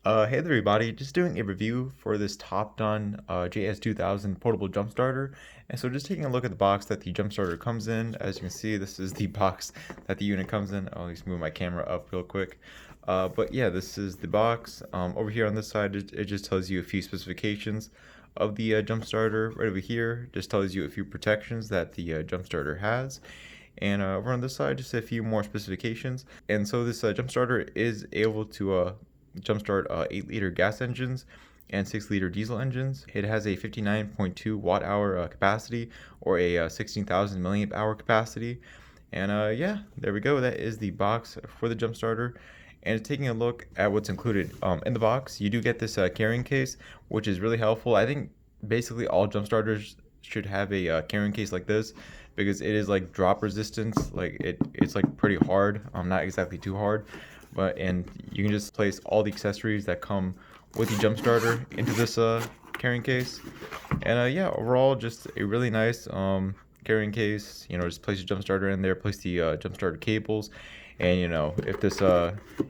Hey there everybody, just doing a review for this TOPDON JS2000 portable jump starter. And so just taking a look at the box that the jump starter comes in. As you can see, this is the box that the unit comes in. I'll just move my camera up real quick. But yeah, this is the box. Over here on this side, it just tells you a few specifications of the jump starter. Right over here, just tells you a few protections that the jump starter has. And over on this side, just a few more specifications. And so this jump starter is able to jumpstart 8-liter gas engines and 6-liter diesel engines. It has a 59.2 watt hour capacity, or a 16,000 milliamp hour capacity. And yeah, there we go. That is the box for the jump starter. And taking a look at what's included in the box, you do get this carrying case, which is really helpful. I think basically all jump starters should have a carrying case like this, because it is like drop resistance. Like it's like pretty hard, not exactly too hard, and you can just place all the accessories that come with the jump starter into this carrying case. And yeah, overall just a really nice carrying case. Just place your jump starter in there, place the jump starter cables, and if this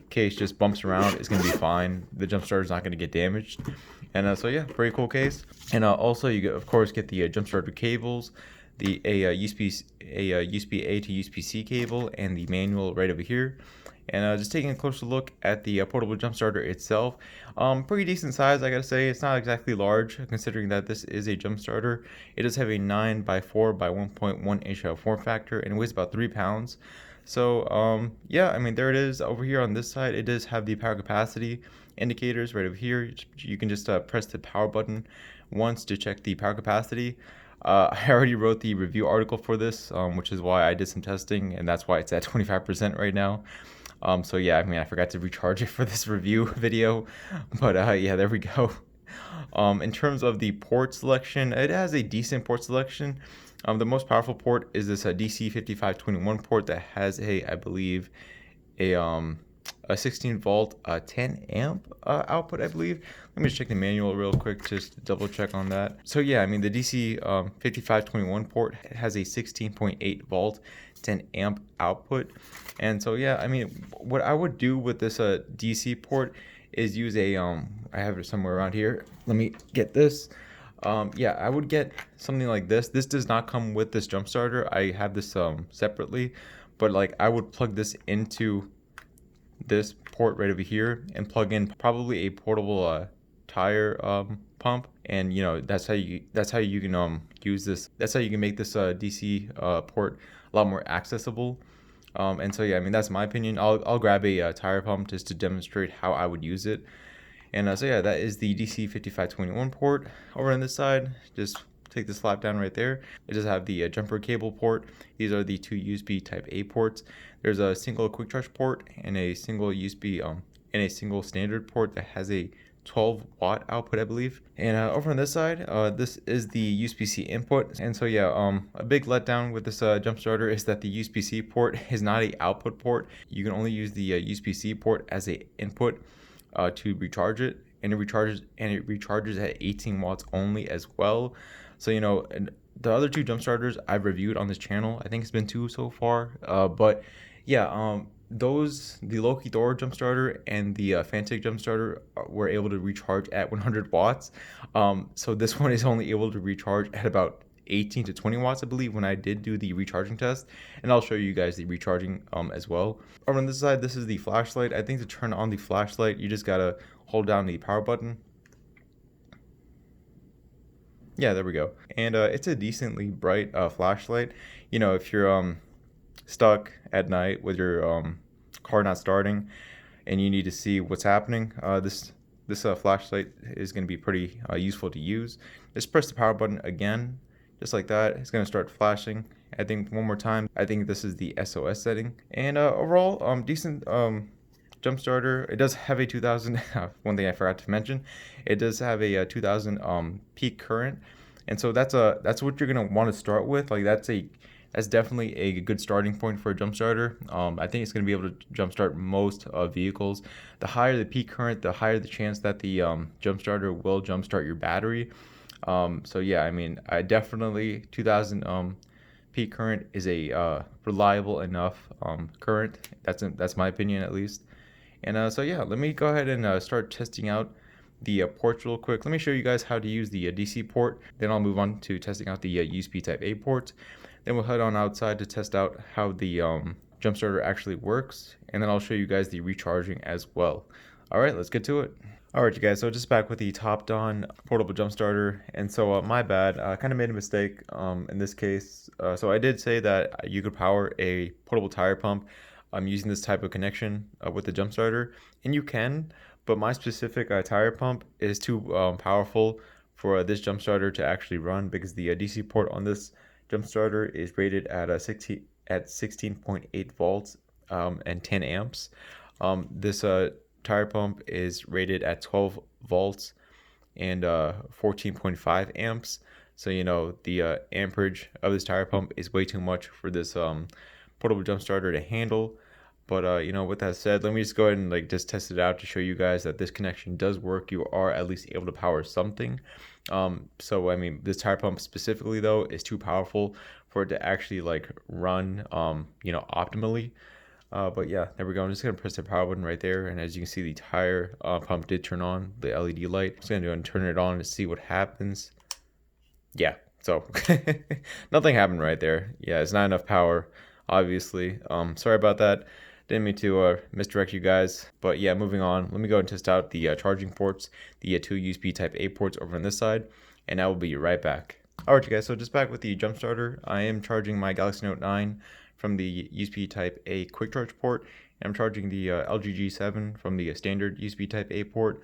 case just bumps around, it's gonna be fine. The jump starter is not gonna get damaged. And so yeah, pretty cool case. And also you of course get the jump starter cables, a USB-A to USB-C cable, and the manual right over here. And just taking a closer look at the portable jump starter itself, pretty decent size, I gotta say. It's not exactly large, considering that this is a jump starter. It does have a 9x4 by 1.1 inch form factor, and it weighs about 3 pounds. So yeah, I mean, there it is. Over here on this side, it does have the power capacity indicators right over here. You can just press the power button once to check the power capacity. I already wrote the review article for this, which is why I did some testing, and that's why it's at 25% right now. So yeah, I mean, I forgot to recharge it for this review video, but yeah, there we go. In terms of the port selection, it has a decent port selection. The most powerful port is this DC 5521 port that has I believe, a 16 volt 10 amp output, I believe. Let me just check the manual real quick, just to double check on that. So yeah, I mean, the DC 5521 port has a 16.8 volt 10 amp output. And so yeah, I mean, what I would do with this DC port is use I have it somewhere around here. Let me get this. Yeah, I would get something like this. This does not come with this jump starter. I have this separately, but like I would plug this into this port right over here and plug in probably a portable tire pump, and that's how you can use this. That's how you can make this DC port a lot more accessible. And so yeah, I mean, that's my opinion. I'll grab a tire pump just to demonstrate how I would use it. And so yeah, that is the DC 5521 port. Over on this side, just take this flap down right there. It does have the jumper cable port. These are the two USB type A ports. There's a single quick charge port and a single USB and a single standard port that has a 12 watt output, I believe. And over on this side, this is the Uspc input. And so yeah, a big letdown with this jump starter is that the Uspc port is not a output port. You can only use the Uspc port as a input to recharge it, and it recharges at 18 watts only as well. So and the other two jump starters I've reviewed on this channel, I think it's been 2 so far, but yeah, the Loki Thor jump starter and the Fantic jump starter were able to recharge at 100 watts. So this one is only able to recharge at about 18 to 20 watts, I believe, when I did do the recharging test, and I'll show you guys the recharging as well. Over on this side, this is the flashlight. I think to turn on the flashlight, you just gotta hold down the power button. Yeah, there we go. And it's a decently bright flashlight. If you're stuck at night with your car not starting and you need to see what's happening, this flashlight is going to be pretty useful to use. Just press the power button again, just like that. It's going to start flashing. I think one more time. I think this is the SOS setting. And overall, decent jump starter. It does have a 2000. One thing I forgot to mention, it does have a 2000 peak current, and so that's what you're gonna want to start with. Like that's definitely a good starting point for a jump starter. I think it's gonna be able to jumpstart most vehicles. The higher the peak current, the higher the chance that the jump starter will jumpstart your battery. So yeah, I mean, I definitely 2000 peak current is a reliable enough current. That's my opinion, at least. And so yeah, let me go ahead and start testing out the ports real quick. Let me show you guys how to use the DC port. Then I'll move on to testing out the USB Type A port. Then we'll head on outside to test out how the jump starter actually works. And then I'll show you guys the recharging as well. All right, let's get to it. Alright you guys, so just back with the TOPDON portable jump starter, and so my bad, I kind of made a mistake in this case. So I did say that you could power a portable tire pump using this type of connection with the jump starter, and you can, but my specific tire pump is too powerful for this jump starter to actually run, because the DC port on this jump starter is rated at 16.8 volts and 10 amps. This tire pump is rated at 12 volts and 14.5 amps. So you know the amperage of this tire pump is way too much for this portable jump starter to handle. But you know, with that said, let me just go ahead and like just test it out to show you guys that this connection does work. You are at least able to power something. So I mean, this tire pump specifically though is too powerful for it to actually like run you know, optimally. But yeah, there we go. I'm just gonna press the power button right there, and as you can see, the tire pump did turn on the LED light. I'm just gonna go and turn it on to see what happens. Yeah, so nothing happened right there. Yeah, it's not enough power, obviously. Sorry about that. Didn't mean to misdirect you guys. But yeah, moving on. Let me go and test out the charging ports, the two USB Type A ports over on this side, and I will be right back. Alright, you guys. So just back with the jump starter. I am charging my Galaxy Note 9 from the USB Type A quick charge port. I'm charging the LG G7 from the standard USB Type A port.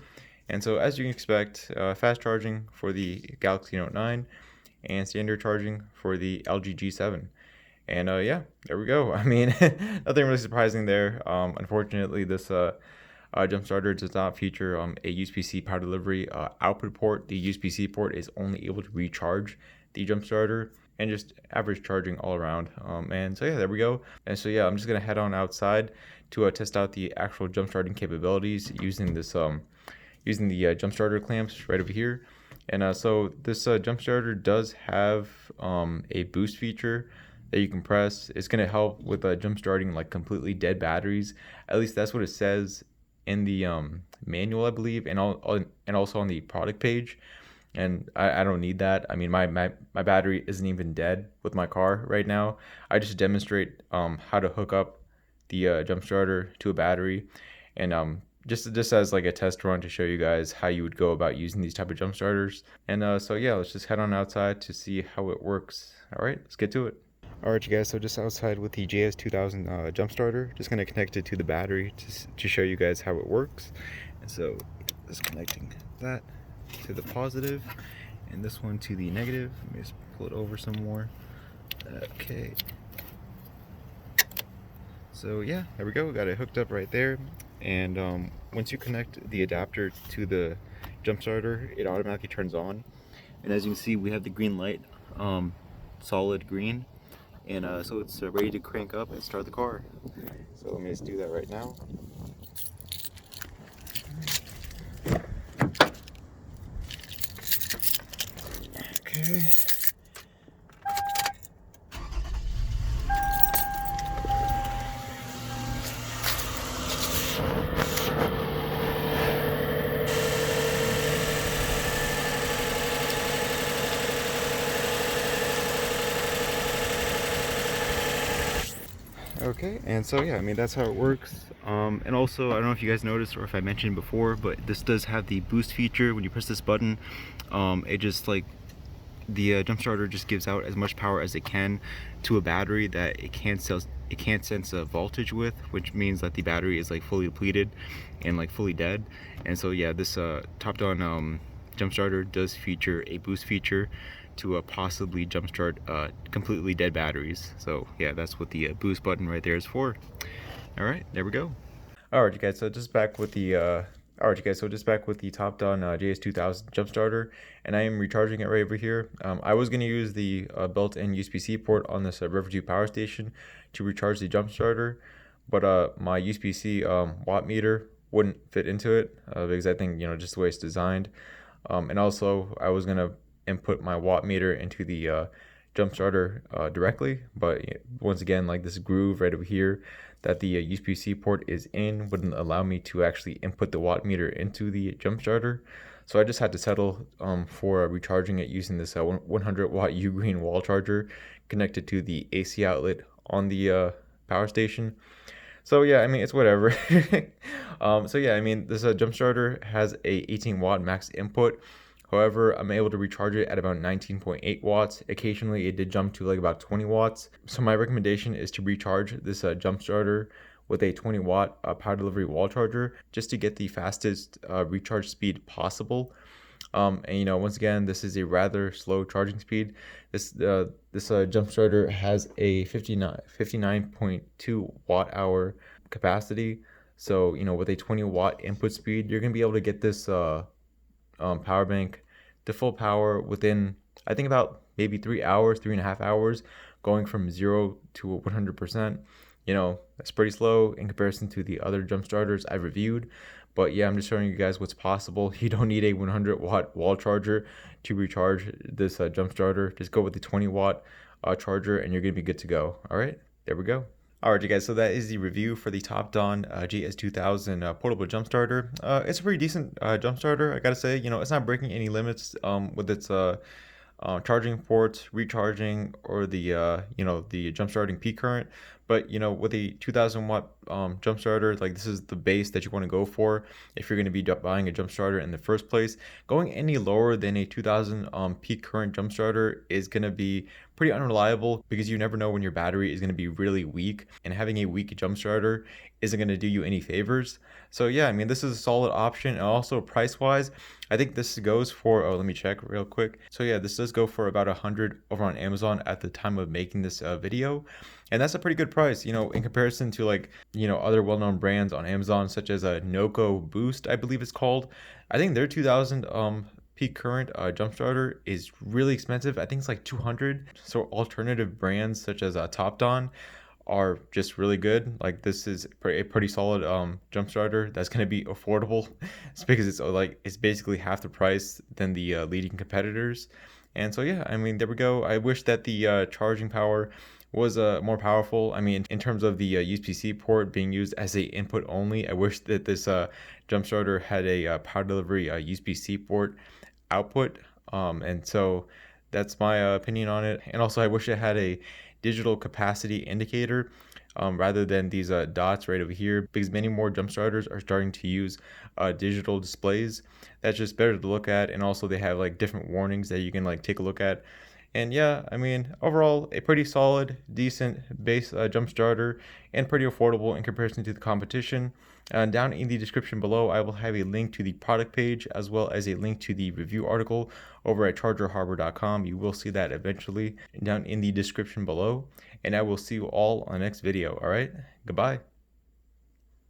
And so as you can expect, fast charging for the Galaxy Note 9 and standard charging for the LG G7. And yeah, there we go. I mean, nothing really surprising there. Unfortunately, this jump starter does not feature a Uspc power delivery output port. The Uspc port is only able to recharge the jump starter and just average charging all around. And so yeah, there we go. And so yeah, I'm just gonna head on outside to test out the actual jump starting capabilities using this using the jump starter clamps right over here. And so this jump starter does have a boost feature that you can press. It's gonna help with jump starting like completely dead batteries. At least that's what it says in the manual, I believe, and also on the product page. And I don't need that. I mean, my battery isn't even dead with my car right now. I just demonstrate how to hook up the jump starter to a battery, and just as like a test run to show you guys how you would go about using these type of jump starters. And so yeah, let's just head on outside to see how it works. All right, let's get to it. Alright you guys, so just outside with the JS2000 jump starter, just going to connect it to the battery to show you guys how it works. And so just connecting that to the positive and this one to the negative. Let me just pull it over some more. Okay. So yeah, there we go. We got it hooked up right there. And once you connect the adapter to the jump starter, it automatically turns on. And as you can see, we have the green light, solid green. And so it's ready to crank up and start the car. So let me just do that right now. Okay. Okay, and so yeah, I mean, that's how it works. And also, I don't know if you guys noticed or if I mentioned before, but this does have the boost feature. When you press this button, it just like the jump starter just gives out as much power as it can to a battery that it can't sense a voltage with, which means that the battery is like fully depleted and like fully dead. And so yeah, this TOPDON jump starter does feature a boost feature to possibly jumpstart completely dead batteries. So yeah, that's what the boost button right there is for. All right, there we go. All right, you guys. So just back with the TOPDON JS2000 jump starter, and I am recharging it right over here. I was gonna use the built-in Uspc port on this River 2 power station to recharge the jump starter, but my Uspc watt meter wouldn't fit into it because I think, you know, just the way it's designed. And also I was gonna input my watt meter into the jump starter directly, but once again, like this groove right over here, that the Uspc port is in wouldn't allow me to actually input the watt meter into the jump starter. So I just had to settle for recharging it using this 100 watt Ugreen wall charger connected to the AC outlet on the power station. So yeah, I mean, it's whatever. So yeah, I mean, this jump starter has a 18 watt max input. However, I'm able to recharge it at about 19.8 watts. Occasionally, it did jump to like about 20 watts. So my recommendation is to recharge this jump starter with a 20 watt power delivery wall charger just to get the fastest recharge speed possible. And you know, once again, this is a rather slow charging speed. This jump starter has a 59.2 watt hour capacity. So you know, with a 20 watt input speed, you're gonna be able to get this power bank to full power within, I think, about maybe 3 hours, 3.5 hours, going from 0 to 100%. You know, that's pretty slow in comparison to the other jump starters I've reviewed. But yeah, I'm just showing you guys what's possible. You don't need a 100 watt wall charger to recharge this jump starter. Just go with the 20 watt charger and you're gonna be good to go. All right, there we go. Alright you guys, so that is the review for the TOPDON JS2000 portable jump starter. It's a pretty decent jump starter, I gotta say. You know, it's not breaking any limits with its charging ports, recharging, or the you know, the jump starting peak current. But you know, with a 2000 watt jump starter, like, this is the base that you want to go for if you're going to be buying a jump starter in the first place. Going any lower than a 2000 peak current jump starter is going to be pretty unreliable, because you never know when your battery is going to be really weak, and having a weak jump starter isn't going to do you any favors. So yeah, I mean, this is a solid option. And also price wise, I think this goes for, oh, let me check real quick. So yeah, this does go for about 100 over on Amazon at the time of making this video. And that's a pretty good price, you know, in comparison to, like, you know, other well-known brands on Amazon, such as a Noco Boost, I believe it's called. I think their 2000 peak current jump starter is really expensive. I think it's like 200. So alternative brands such as TOPDON are just really good. Like, this is a pretty solid jump starter that's going to be affordable. It's because it's like, it's basically half the price than the leading competitors. And so yeah, I mean, there we go. I wish that the charging power was more powerful. I mean, in terms of the Uspc port being used as a input only, I wish that this jump starter had a power delivery Uspc port output. And so that's my opinion on it. And also, I wish it had a digital capacity indicator rather than these dots right over here, because many more jump starters are starting to use digital displays. That's just better to look at, and also they have like different warnings that you can like take a look at. And yeah, I mean, overall, a pretty solid, decent base jump starter, and pretty affordable in comparison to the competition. Down in the description below, I will have a link to the product page, as well as a link to the review article over at chargerharbor.com. You will see that eventually down in the description below. And I will see you all on the next video. All right, goodbye.